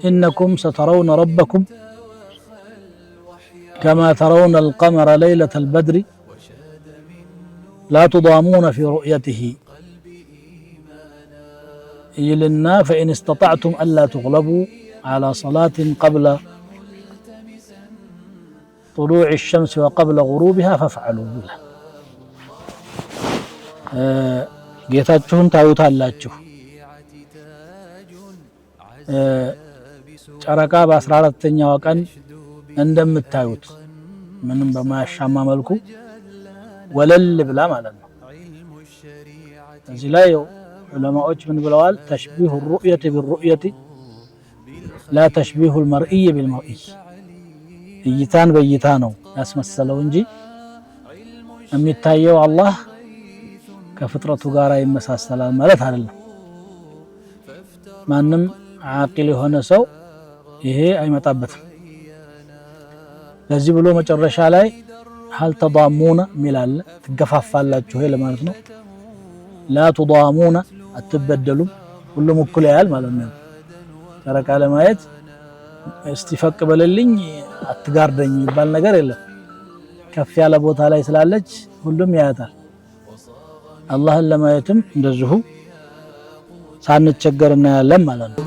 إنكم سترون ربكم كما ترون القمر ليلة البدر لا تضامون في رؤيته يلنا فإن استطعتم ألا تغلبوا على صلاة قبل طلوع الشمس وقبل غروبها فافعلوا بالله ጌታችሁን ታዩታላችሁ ጨረቃ በ14ኛው ቀን እንደምታዩት ምንም በማያሻማ መልኩ ወለል ብላ ማለት ነው። እዚህ ላይ ዑለማዎች ምን ብለዋል? ተሽቢሁ الرؤية بالرؤية لا تشبيه المرئي بالمرئي እይታን በእይታ ነው ያስመሰለው እንጂ የሚታየው አላህ ከፍጥረቱ ጋር ይመሳሰላል ማለት አይደለም። ማንም ዓቂል የሆነ ሰው ይሄ አይመጣበትም። ለዚህ ብሎ መጨረሻ ላይ هل تضامون ሚላል ትገፋፋላችሁ ወይ ለማለት ነው። لا تضامون አትበደሉም ሁሉም እኩል ያያል ማለት ነው። ጨረቃ ለማየት እስቲፈቅ በለልኝ አትጋርደኝ ይባል ነገር የለም። ከፍ ያለ ቦታ ላይ ስላለች ሁሉም ያያታል። አላህን ለማየትም እንደዚሁ ሳንቸገር እናያለን ማለት ነው።